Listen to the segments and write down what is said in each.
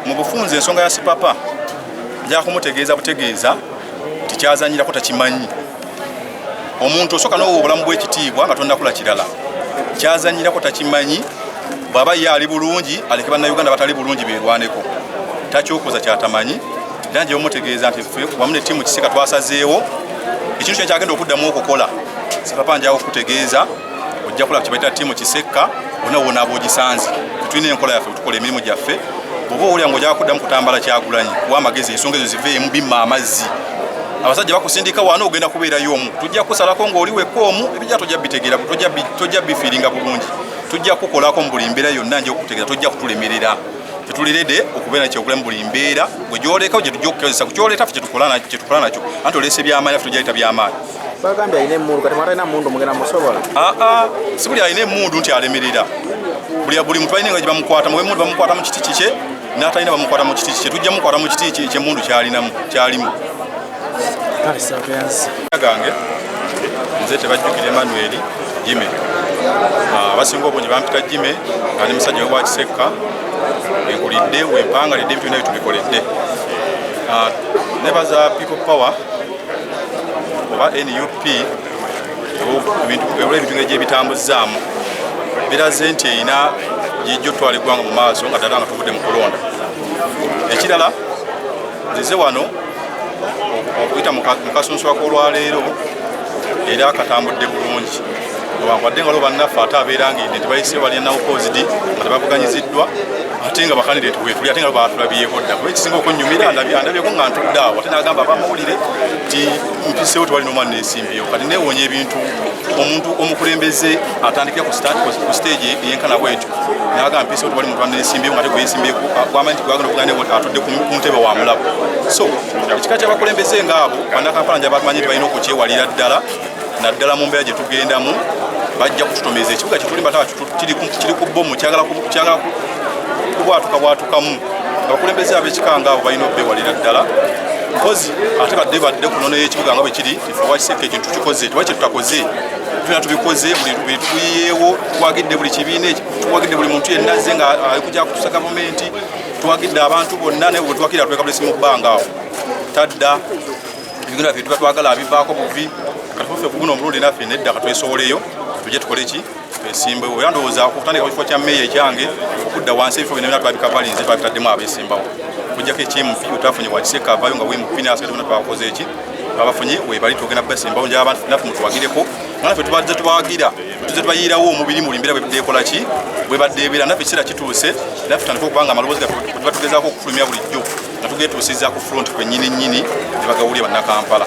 mu bufunze ensonga ya Sipapa nja kumutegeeza butegeeza tikyazanyirako takimanyi omuntu osoka n'owo obulamu bw'ekitiibwa nga tonnakula kirala kyazanyirako takimanyi bw'aba ye ali bulungi aleke bannayuganda batali bulungi beerwaneko takyokoza kyatamanyi era nje bamutegeeza nti ffe wamu ne ttiimu Kiseka twasazeewo ekintu kye kyagenda okuddamu okukola Sipapa njawo okutegeeza ojja kulaba kye bayita ttiimu Kiseka wonna wonna ab'ogisanze tulina enkola yaffe tukola emirimu gyaffe bw'oba owulira ng'ojja kuddamu kutambala Kyagulanyi kuwa amagezi ensonga ezo ziveemu bimma amazzi abasajja bakusindika wano ogenda kubeerayo omu tujja kusalako ng'oli wekka omu ebijja tojja bitegeera tojja bifiiringa bulungi tujja kukolako mu buli mbeera yonna nja okutegeera tojja kutulemerera tetulirede okubeera nakyekula mu buli mbeera gwe gyolekawo gye tujja okukozesa ku kyoleeta ffe kyetukola nakyo anti oleese by'amaanyi ffe tujja leta by'amaanyi bagambye alina emmundu kati mwatalina mundu mugenda musobola si buli alina emmundu nti alemerera buli muntu alina nga gye bamukwata mu emundu bamukwata mu kiti kikye n'atalina bamukwata mu kiti kikye tujja mukwata mu kiti kye ekyemundu kyalimu gange nze tebajjukira Emmanuel Jime abasinga obungi bampita Jime nga ne musajja wa Kiseka enkulidde wempangalidde ebintu byonna bitubikoledde nebaza People Power oba NUP ebintu ng'ebyebitambuzaamu biraze nti erina gijjo twala eggwanga mu maaso nga ddala nga tuvudde mu kulonda ekirala nzize wano okuyita mu kasunsuwa k'olwaleero era akatambudde bulungi wadde nga lo bannaffe ate abeera ng'edde tebayise balina opposite nga tebavuganyiziddwa ate nga bakandideeti bwetuli ate nga lo batulabyeko dda kuba ekisinga okunyumira andabyeko nga ntudde awo ate n'agamba abamawulire ti mpiseewo tewali n'omwana neesimbyewo kati neewoonya ebintu omuntu omukulembeze atandikira ku stage eyenkana bwetyo n'agamba mpiseewo tewali muntu aneesimbyewo nga ate gweyeesimbyeku gwamanyi nti gwagenda okugana atudde ku ntebe wa mulabu so ekika ky'abakulembeze ng'abo bannakampala nja bamanyi nti balina okukyewalira ddala naddala mu mbeera gye tugendamu bajja kututomeza ekibuga kyetulimba tawa kiri ku bomu kyagala kubwatukamu abakulembeze ab'ekika ngaabo balina obbewalira ddala mpozi ate badde kunono y'ekibuga nga bwe kiri wa Kiseka ekintu tukikoze tewali kye tutakoze tulina tubikoze buli tuyiyeewo twagidde buli kibiina twagidde buli muntu yenna azze nga ali kujja kutusa gavumenti twagidde abantu bonna naye bwe twakirira tuleka bulesi mu bbanga awo tadda ebigenda byaffe tuba twagala abivaako buvi katuffe kuguno omulundi naffe nedda katwesoboleyo tujje tukole ki twesimbewo era ndowooza okutandika ku kifo kya mmeeya ekyange okudda wansi ebifo byonna twabikavalinze twabitaddemu abeesimbawo okujjako ekimupi wetafunye wa Kiseka avaayo nga wemupi n'asigaye tuna twakoze eki abafunye webali tugenda besimbawo njaba abantu naffe mutuwagireeko naffe tubadde tubawagira tuzze tubayiirawo omubiri mu limbeera bwe ekola ki bwe badde ebeera naffe kiseera kituuse naffe tutandika okubanga amaloboozi gaffe tuba tugezaako okufulumya bulijjo nga tugetuusiza ku front kwennyini nnyini ne bagawulira bannakampala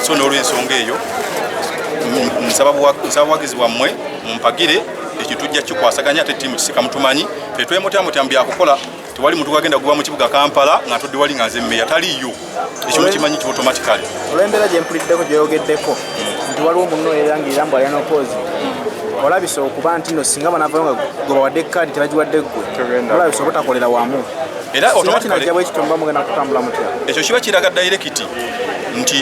so n'olw'ensonga eyo nsaba buwagizi bwammwe mumpagire ekyo tujja kikwasaganya ate ttiimu Kiseka mutumanyi tetwemutyamu byakukola tewali muntu gwagenda guba mu kibuga Kampala nga ntudde wali nga nze mmeeya taliyo ekyo mukimanyi ki automatically olw'embeera gye mpuliddeko gyeyogeddeko nti waliwo munno erangirira mbu alina opposi olabisa okuba nti no singa banavayo nga gwe bawadde kaadi tebagiwadde ggwe olabisa obutakolera wamu era automatically bwe kitomba mugenda kutambula mutya ekyo kiba kiraga direct nti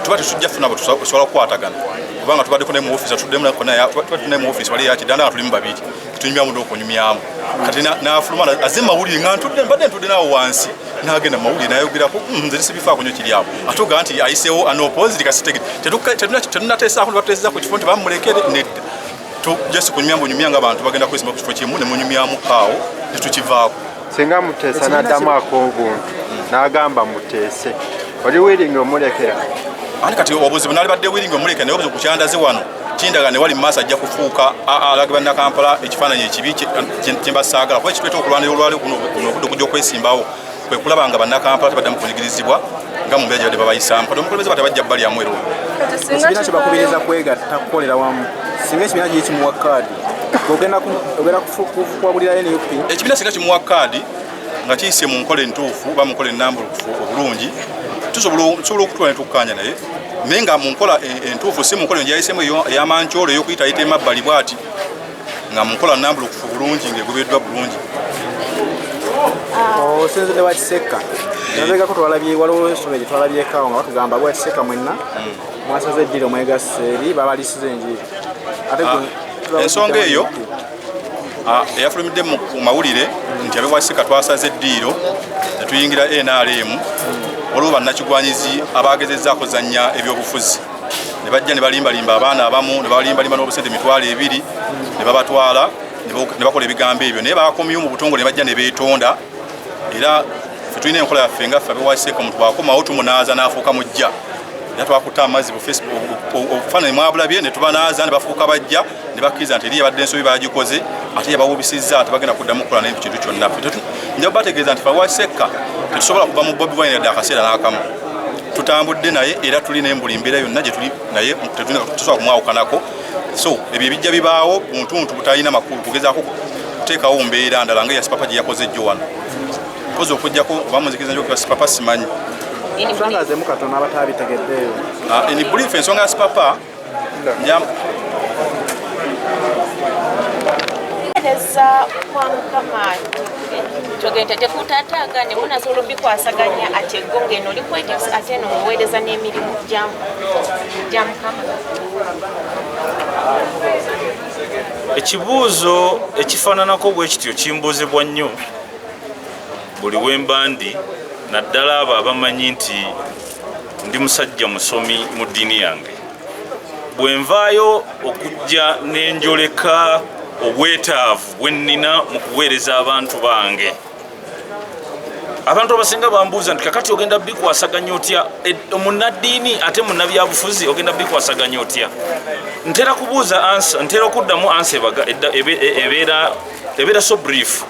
tuba tetujja funa abo tusobola okukwatagana kubanga tubaddeko ne mu office tuddemu tuba mu office wali yakidanda nga tulimu babiri tunyumyamu n'okunyumyamu kati n'afuluma azze mawulire nga mbadde ntudde naawo wansi n'agenda mu mawulire n'ayogerako nze sibifaako nnyo kiri awo ate ogaa nti ayiseewo anopposite kasitege tetunateesaako nebatuteeseza ku kifo nti bamulekere nedda tujja si kunyumya mbunyumya nga abantu bagenda kwesimba ku kifo kimu ne munyumyamu awo ne tukivaako singa muteesa n'addamu ak'obuntu n'agamba muteese oli wiringi omulekera ani kati obuzibu nali badde wiringi omulekera naye obuzibu kukyandaze wano kindaga ne wali mu maaso ajja kufuuka alage bannakampala ekifaananyi ekibi kye mbasaagala kuba ekitweta okulwanira olwaleero guno obudde okujja okwesimbawo kwe kulaba nga bannakampala tebaddamu kunyigirizibwa nga mu mbeera gye badde babayisaamu kati omukulembeze batabajja bbali yamu era ekibiina kye bakubiriza kwegatta kukolera wamu singa ekibiina gye kimuwa kaadi ogenda kuwabulira NUP ekibiina singa kimuwa kaadi nga kiyise mu nkola entuufu oba mu nkola ennambulukufu obulungi tusobola okutwala ne tukkanya naye naye nga mu nkola entuufu si mu nkola enjayiseemu ey'amancoolo ey'okuyita ayita emabbali bw'ati nga mu nkola nnambulukufu bulungi ng'egobeddwa bulungi osenze wa Kiseka nabegako twalabye waliwo ensonga gye twalabyekaawo nga batugamba bwa Kiseka mwenna mwasaze eddiro mwegasse eri babalisiza enjiri ate ensonga eyo eyafulumidde mu mawulire nti abewasika twasaze eddiiro ne tuyingira NRM waliwo bannakigwanyizi abagezezzaako zanya ebyobufuzi ne bajja ne balimbalimba abaana abamu ne balimbalimba n'obusente $2,000 ne babatwala ne bakola ebigambo ebyo naye bakomyewo mu butongole ne bajja ne beetonda era ffe tulina enkola yaffe nga ffe abewasika omuntu bwakomawo tumunaaza n'afuuka mujja era twakutta amazzi bu Facebook obufaananyi mwabulabye ne tubanaaza ne bafuuka bajja ne bakkiriza nti eri yabadde ensobi bagikoze ate yabawubisizza tebagenda kuddamu kukola naye kintu kyonna nja bategeeza nti fawaseka tetusobola kuva mu Bobi Wine yadde akaseera n'akamu tutambudde naye era tuli naye mbuli mbeera yonna gye tuli naye tusobola kumwawukanako so ebyo ebijja bibaawo buntuntu butalina makulu kugezaako kuteekawo mbeera ndala nga yasipapa gye yakoze jjo wano mpozi okujjako oba muzikiriza njo sipapa simanyi ensonga zemu katono abatabitegeddeeyo ini brief ensonga ya sipapa neza kwa mukama tugenda tekutaataagane munasobola obikwasaganya ati eggonga eno likwetesa ate eno muweereza n'emirimu gya mukama. Ekibuuzo ekifaananako bwe kityo kimbuuzibwa nnyo buli wembandi naddala abo abamanyi nti ndi musajja musomi mu ddiini yange. Bwe nvaayo okujja n'enjoleka obwetaavu bwe nnina mu kuweereza abantu bange, abantu abasinga bambuuza nti kakati ogenda bikwasaganya otya munnaddiini ate munnabyabufuzi ogenda bikwasaganya otya? Ntera kubuuza ansa, ntera okuddamu ansa ebeera so brief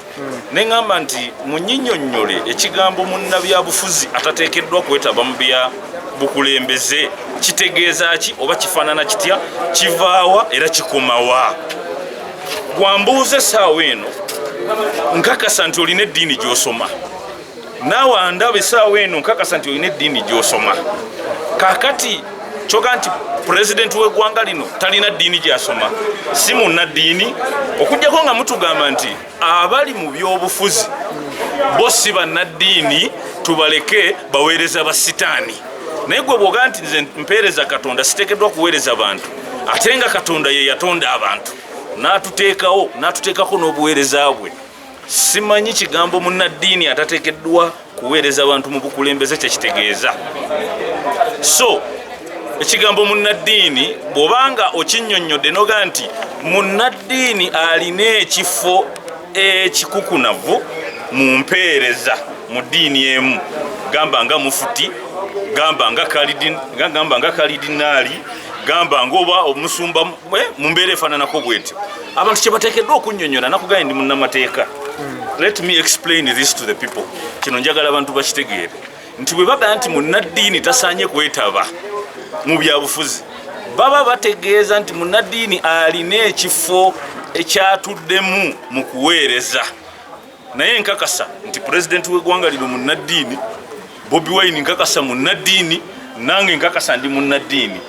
neŋŋamba nti munnyinnyonnyole ekigambo munnabyabufuzi atateekeddwa kwetaba mu bya bukulembeze kitegeeza ki oba kifaanana kitya, kivaawa era kikomawa? Gwambuuza essaawa eno nkakasa nti olina eddiini gy'osoma, naawe andaba essaawa eno nkakasa nti olina eddiini gy'osoma. Kaakati kyoga nti pulezidenti w'eggwanga lino talina ddiini gy'asoma, si munnaddiini, okuggyako nga mutugamba nti abali mu byobufuzi bo si bannaddiini, tubaleke baweereza ba sitaani. Naye gwe bw'oga nti nze mpeereza Katonda, siteekeddwa kuweereza bantu, ate nga Katonda ye yatonda abantu n'atuteekako n'obuweereza bwe. Simanyi kigambo munnaddiini atateekeddwa kuweereza abantu mu bukulembeze kyekitegeeza. So ekigambo munnaddiini bw'obanga okinnyonnyodde noga nti munnaddiini alina ekifo ekikukunavu mu mpeereza mu ddiini emu, gamba nga mufuti, gamba nga kalidinaali, gamba ngoba omusumba mu mbeera efaananako bwetyo, abantu kye bateekeddwa okunnyonnyola nakugaye ndi munnamateeka. Let me explain this to the people. Kino njagala abantu bakitegeere nti bwe bagamba nti munnaddiini tasaanye kwetaba mu byabufuzi, baba bategeeza nti munnaddiini alina ekifo ekyatuddemu mu kuweereza. Naye nkakasa nti pulezidenti w'eggwanga lino munnaddiini, Bobi Wine nkakasa munnaddiini, nange nkakasa ndi munnaddiini,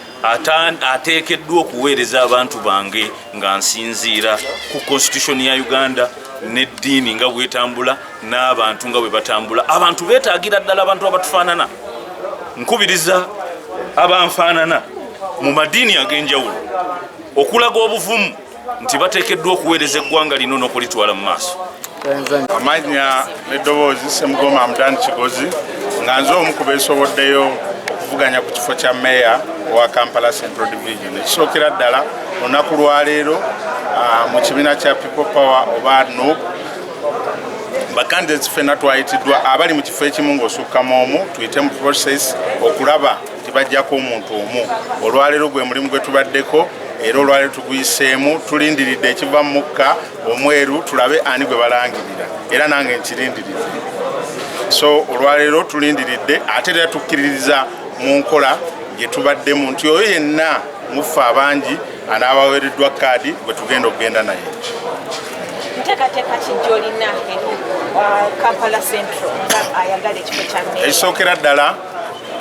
ateekeddwa okuweereza abantu bange nga nsinziira ku constitution ya Uganda n'eddiini nga bwetambula n'abantu nga bwe batambula. Abantu beetaagira ddala abantu abatufaanana. Nkubiriza abanfaanana mu madiini ag'enjawulo okulaga obuvumu nti bateekeddwa okuweereza eggwanga lino n'okulitwala mu maaso. Amanya n'eddoboozi Ssemugoma Hamdan Kigozi nga nze omu ku beesoboddeyo okuvuganya ku kifo kya meeya wa Kampala Central Division. Ekisookera ddala olunaku lwaleero mu kibiina kya People Power oba NUP bacandidates ffenna twayitiddwa abali mu kifo ekimu ng'osukkamu omu tuyite mu process okulaba nti bajjako omuntu omu. Olwaleero gwe mulimu gwe tubaddeko era olwaleero tuguyiseemu, tulindiridde ekiva mu mukka omweru tulabe ani gwe balangirira era nange nkirindiridde. So olwaleero tulindiridde ate era tukkiririza mu nkola gye tubaddemu nti oyo yenna muffe abangi anaabaweereddwa kaadi gwe tugenda okugenda naye. Nteekateeka ki gy'olina eri Kampala Central nga ayagala ekifo kya meeya? Ekisookera ddala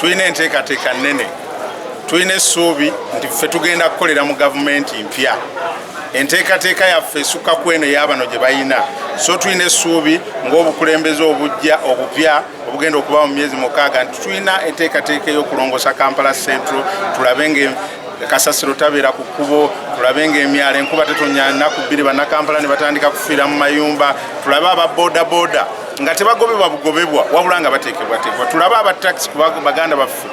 tulina enteekateeka nnene, tulina essuubi nti ffe tugenda kukolera mu gavumenti mpya. Enteekateeka yaffe esukka ku eno ey'abano gye bayina, so tulina essuubi ng'obukulembeze obujja obupya obugenda okuba mu myezi 6 nti tulina enteekateeka ey'okulongosa Kampala Central, tulabe kasasiro tabeera ku kkubo, tulabe ng'emyala enkuba tetonya nnaku bbiri bannakampala ne batandika kufiira mu mayumba, tulabe ababoodaboda nga tebagobebwa bugobebwa wabula nga bateekebwateekebwa, tulabe abatakisi ku baganda baffe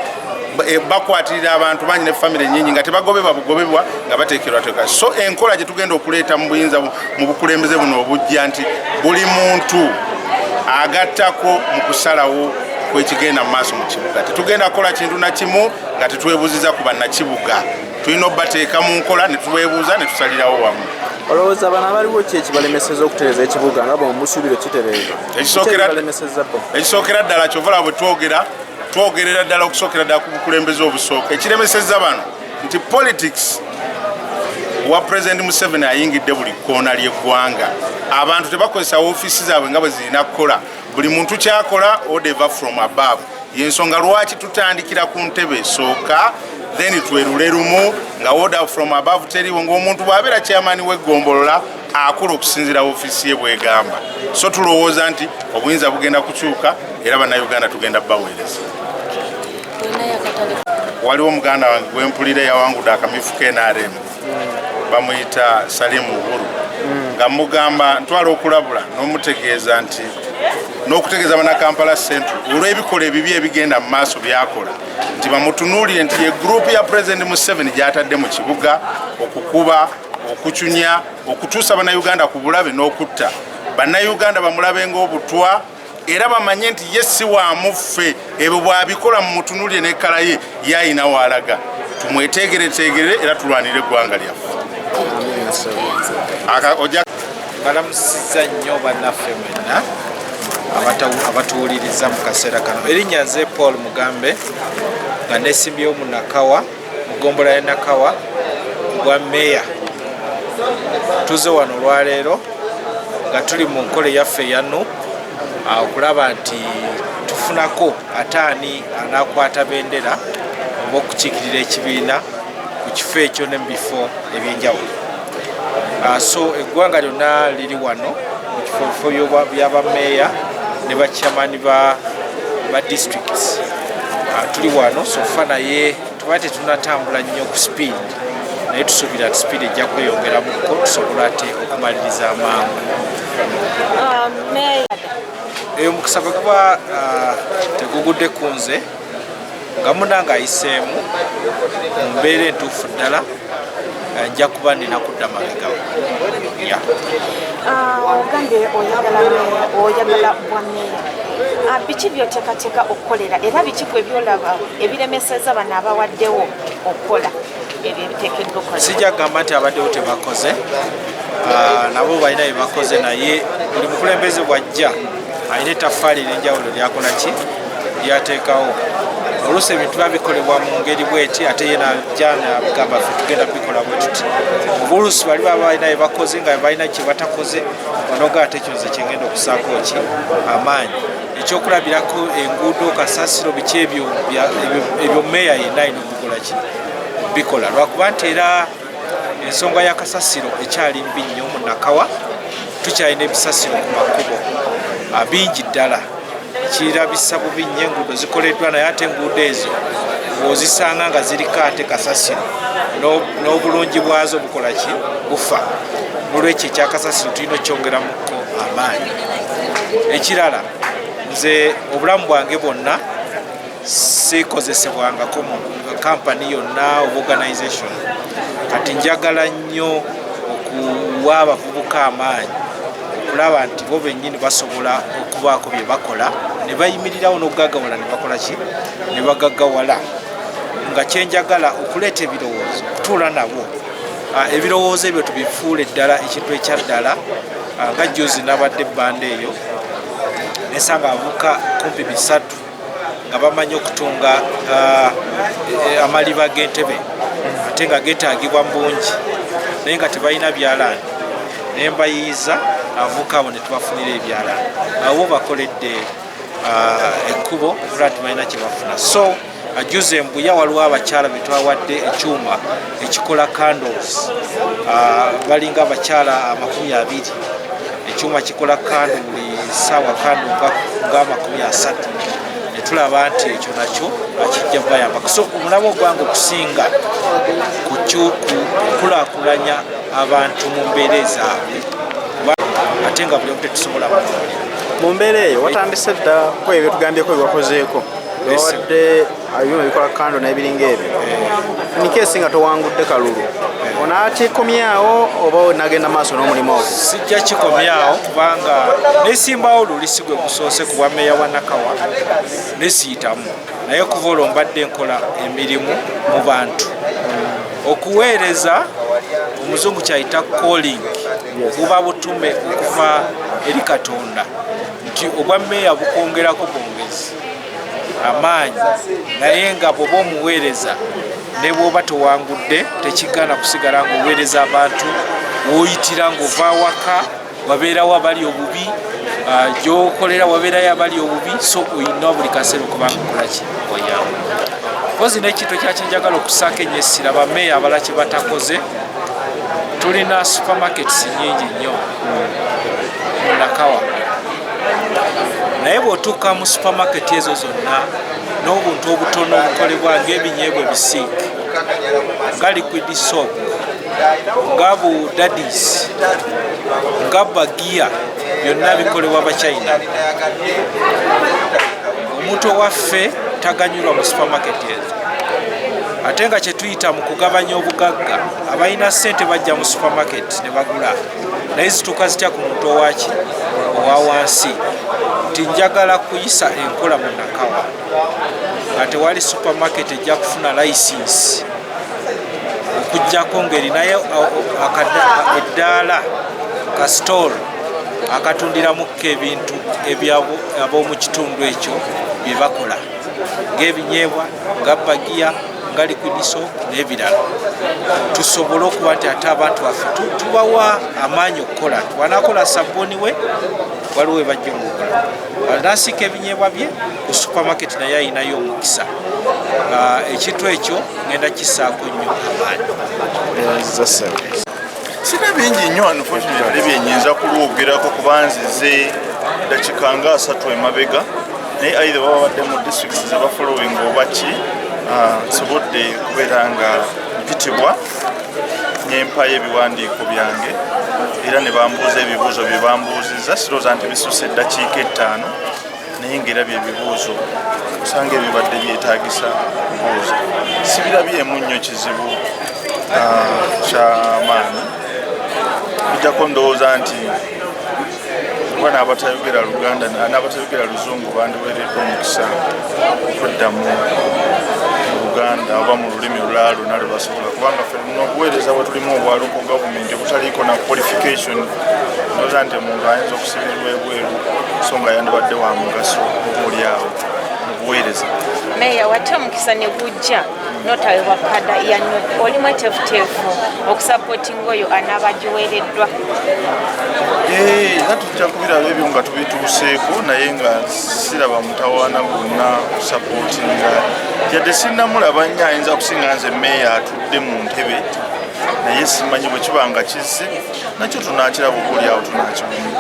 bakwatirira abantu bangi ne famire nyingi nga tebagobebwa bugobebwa nga bateekerwateekebwa. So enkola gye tugenda okuleeta mu buyinza mu bukulembeze buno obujja nti buli muntu agattako mu kusalawo kwekigenda mu maaso mu kibuga. Tetugenda kukola kintu na kimu nga tetwebuuziza ku bannakibuga, tulina okubateeka mu nkola ne tubeebuuza ne tusalirawo wamu. olowooza bano abaliwo ki ekibalemeseza okutereeza ekibuga nga bwemusuubira kitereeza? Ekisookera ddala kyovala bwe twogerera ddala okusookera ddala ku bukulembeze obusooka, ekiremeseza bano nti politics wa President Museveni ayingidde buli kkoona ly'eggwanga. Abantu tebakozesa woofiisi zaabwe nga bwe zirina kukola, buli muntu kyakola order from above. Yensonga lwaki tutandikira ku ntebe esooka then twerule lumu nga order from above teriwo, ng'omuntu bw'abeera chairman w'eggombolola akola okusinziira woofiisi ye bw'egamba. So tulowooza nti obuyinza bugenda kukyuka era bannayuganda tugenda baweereza. Waliwo muganda wange gwempulira yawangudde akamyufu k'NRM bamuyita Salimu Uhuru nga mugamba ntwala okulabula n'omutegeeza nti n'okutegeeza bannakampala Central olw'ebikola ebibi ebigenda mu maaso byakola nti bamutunuulire nti ye gurupu ya President Museveni gy'atadde mu kibuga okukuba, okucunya, okutuusa bannayuganda ku bulabe n'okutta. Bannayuganda bamulabe ng'obutwa era bamanye nti ye si wamuffe, ebyo bw'abikola mu mutunuulire n'ekkala ye yayina w'alaga. Tumwetegeretegerere era tulwanire eggwanga lyaffe. Balamusizza nnyo bannaffe mwenna abatuwuliriza mu kaseera kano. Erinnya nze Paul Mugambe nga nesimbyewo mu Nakawa, mugombola ya Nakawa gwa meeya. Tuze wano olwaleero nga tuli mu nkole yaffe yano okulaba nti tufunako ataani anaakwata bendera oba okukiikirira ekibiina ku kifo ekyo ne mu bifo ebyenjawulo. So eggwanga lyonna liri wano mu kifo by'abameeya ne bakyamani ba districts. Tuli wano sofa naye tuba tetunatambula nnyo ku speed, naye tusuubira nti speed ejja kweyongeramuko tusobola ate okumaliriza amangu. Omukisa bwe guba tegugudde ku nze nga munange ayiseemu mu mbeera entuufu ddala nja kuba nina kudda mabegawo. Ogambye oyagala bwa meeya, biki by'oteekateeka okukolera era biki bwe byolaba ebiremeseza bano abawaddewo okukola ebyo ebiteekeddwa okukola? Sijja kugamba nti abaddewo tebakoze, nabo balina bye bakoze, naye buli mukulembeze bw'ajja alina ettaffaali ery'enjawulo lyakola ki lyateekawo. Oluusi ebintu biba bikolebwa mu ngeri bweti ate ye najja n'abigamba ffe tugenda bikola bwe tuti. Oluusi bali baba balina bye bakoze nga balina kye batakoze, wanoga ate ekyo nze kyengenda okusaako ki amaanyi. Ekyokulabirako enguudo, kasasiro, biki ebyo meeya yenna alina okukola ki bikola, lwakuba nti era ensonga ya kasasiro ekyali mbi nnyo mu Nakawa. Tukyalina ebisasiro ku makubo bingi ddala, kirabisa bubi nnyo enguudo zikoleddwa, naye ate enguudo ezo bw'ozisanga nga ziriko ate kasasiro n'obulungi bwazo bukola ki bufa. Olwekyo ekyakasasiro tulina okyongeramuko amaanyi. Ekirala, nze obulamu bwange bwonna sikozesebwangako mu kampani yonna oba organization, kati njagala nnyo okuwa abavubuka amaanyi okulaba nti bo bennyini basobola okubaako bye bakola ne bayimirirawo n'okugagawala ne bakola ki ne bagaggawala. Nga kyenjagala okuleeta ebirowoozo, kutuula nabo, ebirowoozo ebyo tubifuule ddala ekintu ekyaddala. Nga juzi nabadde ebbanda eyo nesanga abavubuka kumpi 3 nga bamanyi okutunga amaliba g'entebe ate nga geetaagibwa bungi naye nga tebalina byalaani, naye mbayiiza abavubuka abo ne tubafunira ebyalaani. Abo bakoledde ekkubo okula nti balina kye bafuna. So ajuze mbuya waliwo abakyala be twawadde ekyuma ekikola candles, balinga abakyala 20. Ekyuma kikola kando buli ssaawa kando nga 30. tulaba nti ekyo nakyo akijja bayambako. So omulabo gwange okusinga kukulaakulanya abantu mu mbeera ezaabwe ate nga buli omu tetusobola mu mbeera eyo watandise dda ku ebyo tugambyeko byewakozeeko owadde ebyuma bikola kando n'ebiringa ebyo nikeesi nga towangudde kalulu onaakikomyawo oba nagenda maaso n'omulimu ogwo? Sijja kikomyawo kubanga nesimbawo lulisi gwe gusoose ku bwa meeya wa Nakawa nesiyitamu naye kuva olwo mbadde nkola emirimu mu bantu okuweereza omuzungu kyayita calling buba butume okuva eri Katonda nti obwa meeya bukwongerako bwongezi amaanyi naye nga bwoba omuweereza ne bwoba towangudde tekigana kusigala ng'oweereza abantu woyitira ng'ova waka wabeerawo abali obubi gyokolera wabeerayo abali obubi so oyina buli kaseera okubanga okolaki oyamu kozi n'ekintu ekyakinjagala okusaako enyesira bameeya abala kye batakoze tulina supermarkets nyingi nnyo mu Nakawa naye bw'otuuka mu supermarket ezo zonna n'obuntu obutono obukolebwa ng'ebinyeebwa ebisiike nga liquid soap nga budadis nga bagiya byonna bikolebwa Bachina. Omuntu owaffe taganyulwa mu supermarket ezo ate nga kyetuyita mu kugabanya obugagga abalina ssente bajja mu supermarket ne bagula naye zituuka zitya ku muntu owaki owa wansi nti njagala kuyisa enkola mu Nakawa nga tewali supermarket ejja kufuna license okujjako ng'erinayo eddaala ka store akatundiramuko ebintu ab'omu kitundu ekyo bye bakola ng'ebinyeebwa nga bagiya nga liquid soap n'ebirala tusobole okuba nti ate abantu baffe tubawa amaanyi okukola wanakola sabbuuni we waliwo ebajja omukola wanasiika ebinyeebwa bye ku supermarket naye ayinayo omukisa ekintu ekyo ngenda kisaako nnyo amaanyi. Sina bingi nnyo unfortunately byenyinza kulwogerako kuba nzize dakika nga 3 emabega naye either baba badde mu districts zebafollowing oba ki nsobodde kubeera nga mpitibwa nyempayo ebiwandiiko byange era ne bambuuza ebibuuzo bye bambuuzizza sirowooza nti bisusse eddakiika 5 naye ngaerabye ebibuuzo osanga ebibadde byetaagisa kubuuza sibirabyemu nnyo kizibu kyamaanyi bijjako ndowooza nti kuba n'abatayogera Luganda n'abatayogera Luzungu bandiweereddwa omukisa okuddamu Luganda oba mu lulimi olulala lwonna lwe basobola kubanga ffenna obuweereza bwe tulimu obwaluko gavumenti obutaliiko na qualification ndowooza nti omuntu ayinza okusibirwa ebweru so nga yandibadde wa mugaso obuolyawo mu buweereza. Meeya wate omukisa ne gujja notaweebwa pada yanyo oli mweteefuteefu okusapootinga oyo anaaba giweereddwa? Era tujja kubiraba ebyo nga tubituuseeko naye nga siraba mutawaana gonna kusapootinga yadde sinnamulaba nnyo ayinza okusinga nze meeya atudde mu ntebe naye simanyi bwe kiba nga kizze nakyo tunaakiraba obuolyawo tunaakiwumu.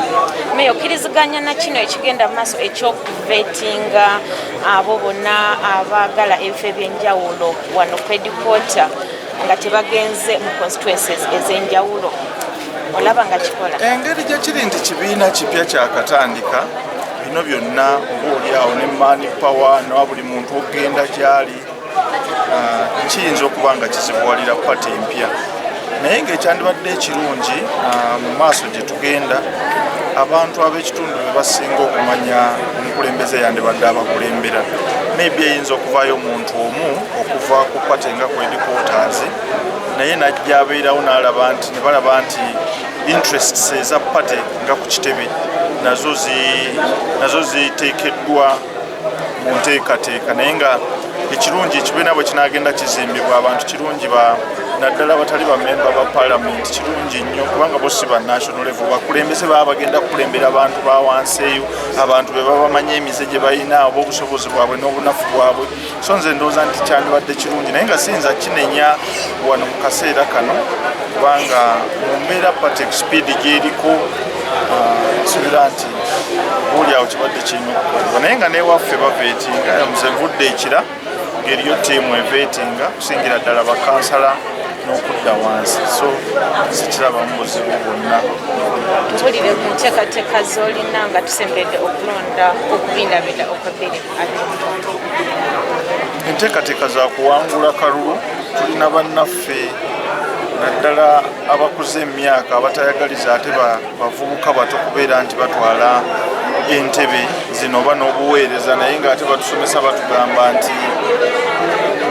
Meeya okkiriziganya na kino ekigenda mu maaso ekyokuvetinga abo bonna abaagala ebifo ebyenjawulo wano ku headquarter nga tebagenze mu constituencies ez'enjawulo olaba nga kikola? Engeri gye kiri nti kibiina kipya kyakatandika bino byonna obaolyawo ne mani power nawa buli muntu ogenda gyali kiyinza okuba nga kizibuwalira pati empya naye ng'ekyandibadde ekirungi mu maaso gye tugenda abantu ab'ekitundu be basinga okumanya omukulembeze yandibadde abakulembera maybe eyinza okuvaayo omuntu omu okuva ku pati nga ku headquarters naye najja abeerawo n'alaba nti ne balaba nti interests eza pati nga ku kitebe nazo ziteekeddwa mu nteekateeka naye nga ekirungi ekibiina bwe kinaagenda kizimbibwa abantu kirungi naddala abatali bamemba ba paalamenti kirungi nnyo kubanga bo si ba national level bakulembeze baba bagenda kukulembera abantu ba wansi eyo abantu be baba bamanya emize gye balina oba obusobozi bwabwe n'obunafu bwabwe so nze ndowooza nti kyandibadde kirungi naye nga siyinza kinenya wano mu kaseera kano kubanga mu mbeera patek speed gyeriko nsuubira nti buli awo kibadde kirina okukolebwa naye nga newaffe baveetinga nze nvudde ekira ng'eriyo ttiimu eveetinga kusingira ddala bakansala n'okudda wansi so sikirabamu buzibu bwonna. tubulire ku nteekateeka z'olina nga tusembedde okulonda okubindabinda okw'ebbiri. enteekateeka za kuwangula kalulu tulina bannaffe naddala abakuze emyaka abatayagaliza ate bavubuka bato kubeera nti batwala entebe zino oba n'obuweereza naye ngaate batusomesa batugamba nti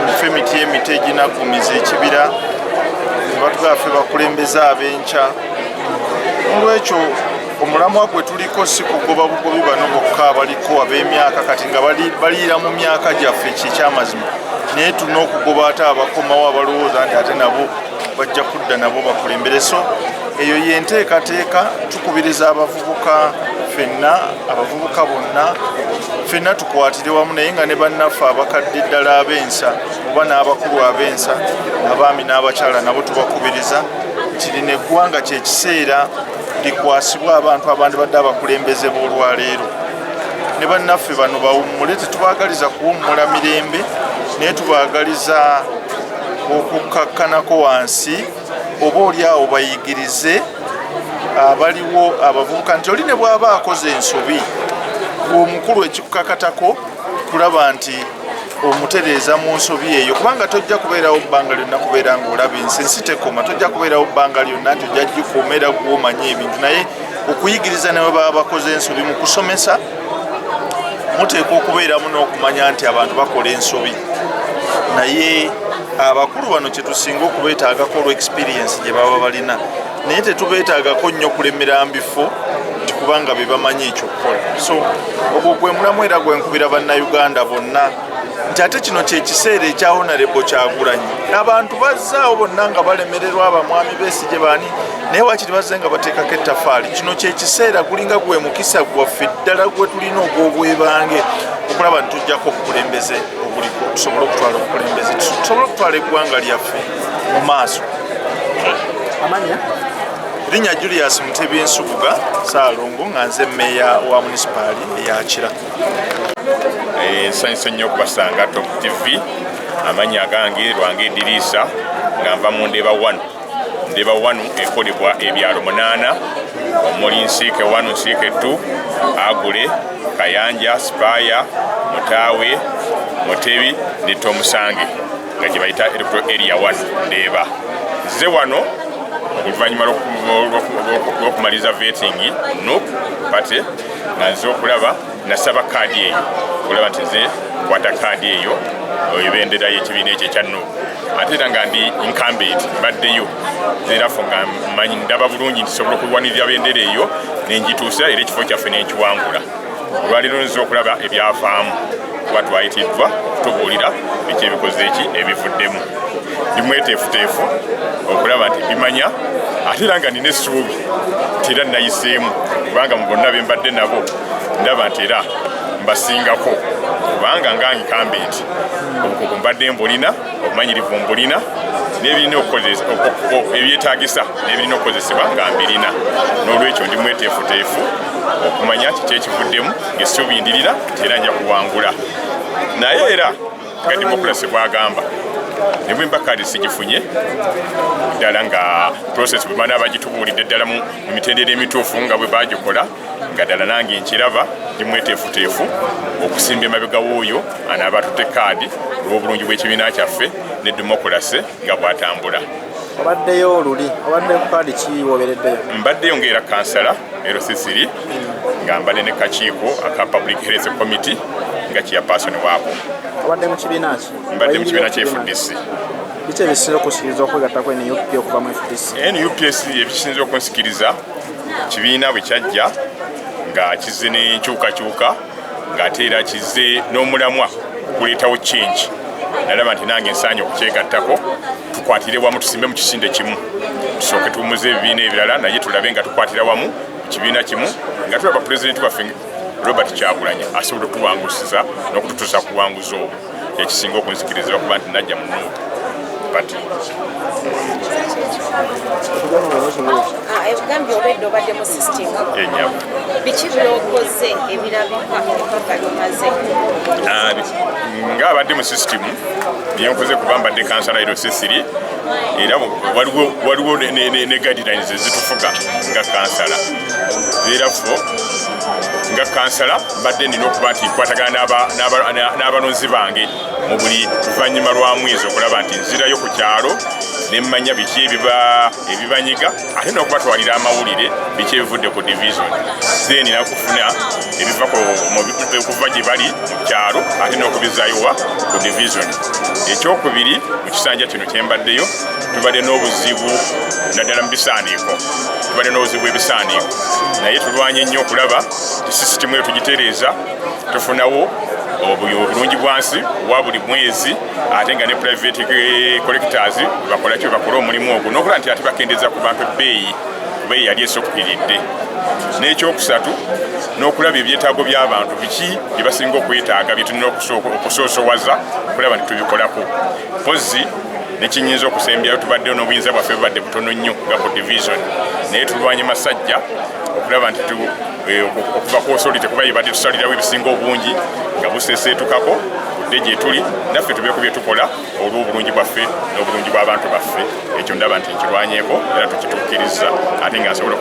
mufe emiti emito eginagumiza ekibira nebatugamba ffe bakulembeze ab'enkya. olwekyo omulamwa gwe tuliko si kugoba bugobi bano bokka abaliko ab'emyaka kati nga baliira mu myaka gyaffe kyekyamazima naye tulina okugoba ate abakomawo abalowooza nti ate nabo bajja kudda nabo bakulembere. So eyo yenteekateeka tukubiriza abavubuka ffenna abavubuka bonna ffenna tukwatire wamu naye nga ne bannaffe abakadde ddala ab'ensa oba n'abakulu ab'ensa abaami n'abakyala nabo tubakubiriza nti lino eggwanga kyekiseera likwasibwa abantu abandi badde abakulembeze b'olwaleero. ne bannaffe bano bawummule tetubaagaliza kuwummula mirembe naye tubaagaliza okukkakkanako wansi oba oli awo bayigirize abaliwo abavubuka nti oli ne bw'aba akoze ensobi omukulu ekikukakatako kulaba nti omutereeza mu nsobi eyo kubanga tojja kubeerawo bbanga lyonna kubeera ng'olaba ensi tekoma tojja kubeerawo bbanga lyonna nti ojja gikuuma era gw'omanya ebintu naye okuyigiriza ne bwe baba bakoze ensobi mu kusomesa muteekwa okubeeramu n'okumanya nti abantu bakola ensobi naye abakulu bano kyetusinga okubeetaagako olw experience gye baba balina naye tetubeetaagako nnyo kulemera mbifo nti kubanga be bamanyi ekyokukola. So ogwo gwe mulamu era gwenkubira bannayuganda bonna nti ate kino kyekiseera ekya Honorable Kyagulanyi abantu bazzaawo bonna nga balemererwa abamwami Besigye baani naye wakiri bazze nga bateekako ettafaali. Kino kyekiseera gulinga gwe mukisa gwaffe ddala gwe tulina ogw'obwebange okulaba nti tujjako obukulembeze obuliko tusobole okutwala obukulembeze tusobole okutwala eggwanga lyaffe mu maaso. Amanya Linnya Julius Mutebi Nsubuga Saalongo nga nze mmeeya wa munisipaali eya Kira. Nsanyusa nnyo okubasanga Top TV. Amanya gange Lwange Dirisa nga nva mu Ndeeba 1. Ndeeba 1 ekolebwa ebyalo 8 omuli Nsiike 1, Nsiike 2, Agule, Kayanja, Spaya, Mutaawe, Mutebi ne Tomusange nga gye bayita Electoral Area 1 Ndeeba. Nze wano oluvannyuma lw'okumaliza vetting pate nga nze okulaba nasaba kaadi eyo okulaba nti nze nkwata kaadi eyo ebendera y'ekibiina ekyo ekya NUP ate era nga ndi incumbent mbaddeyo zerafo nga manyi ndaba bulungi ntisobola okulwanirira bendera eyo nenjituusa era ekifo kyaffe nenkiwangula. Olwaleero nze okulaba ebyavaamu kuba twayitiddwa okutubuulira ekyebikoze eki ebivuddemu. Ndi mweteefuteefu okulaba nti mbimanya ate era nga nina essuubi nti era nayiseemu kubanga mu bonna be mbadde nabo ndaba nti era mbasingako kubanga nga incumbent obukugu mbadde mbulina obumanyirivu mbulina n'ebirina ebyetaagisa n'ebirina okukozesebwa nga mbirina. N'olwekyo ndi mweteefuteefu okumanya kiki ekivuddemu ng'essuubi ndirina nti era nja kuwangula. Naye era nga demokrasi bwagamba ne bwe mba kaadi sigifunye ddala nga process bwe baana bagitubuulidde ddala mu mitendera emituufu nga bwe bagikola nga ddala nange nkiraba ndi mweteefuteefu okusimba emabega w'oyo anaaba atutte kaadi olw'obulungi bw'ekibiina kyaffe ne demokrasi nga bw'atambula. obaddeyo oluli obadde ku kaadi ki wobereddeyo? Mbaddeyo ng'era kansala LC3 nga mbadde ne kakiiko aka Public Health Committee nga chairperson waako. Obadde mu kibiina ki? Mbadde mu kibiina kya FDC. Biki ebisinze okusikiriza okwegattako NUP okuva mu FDC? NUPS ebisinze okunsikiriza kibiina bwe kyajja nga kizze n'enkyukakyuka ng'ate era kizze n'omulamwa okuleetawo change. Nalaba nti nange nsaanye okukyegattako tukwatire wamu tusimbe mu kisinde kimu tusooke tuwumuze ebibiina ebirala naye tulabe nga tukwatira wamu mu kibiina kimu nga tulaba pulezidenti waffe Robert Kyagulanyi asobola okutuwangusiza n'okututuusa kuwanguza obwo ekisinga okunsikiriza okuba nti najja mu NUP bati. ebigambye obedde obadde mu system biki byokoze ebirabika empaka limaze nga abadde mu system byenkoze kuba mbadde kansala erosesiri era waliwo ne guidelines ezitufuga nga kansala erafo nga kansala mbadde nina okuba nti nkwatagana n'abalonzi bange mu buli luvannyuma lwa mwezi okulaba nti nzirayo ku kyalo nemmanya biki ebibanyiga ate n'okubatwalira amawulire biki ebivudde ku division then nakufuna ebiva okuva gye bali mu kyalo ate n'okubizaayowa ku division. Ekyokubiri mu kisanja kino kyembaddeyo tubadde n'obuzibu naddala mu bisaaniiko tubadde n'obuzibu ebisaaniiko naye tulwanye nnyo okulaba ti sisitimu eyo tugitereeza tufunawo obulungi bwansi wa buli mwezi ate nga ne private collectors bakola kyo bakola omulimu ogwo n'okulaba nti ate bakendeeza ku bantu ebbeeyi yali esookupiridde. N'ekyokusatu n'okulaba ebyetaago by'abantu biki bye basinga okwetaaga bye tulina okusoosowaza okulaba nti tubikolako mpozi nekinyinza okusembyayo tubaddeyo n'obuyinza bwaffe bubadde butono nnyo nga ku division naye tulwanye masajja okulaba nti okuva ku osoli tekuba yebadde tusalirawo ebisinga obungi nga buseeseetukako budde gye tuli naffe tubeeku bye tukola olw'obulungi bwaffe n'obulungi bw'abantu baffe ekyo ndaba nti nkirwanyeeko era tukituukiriza ate nga nsobola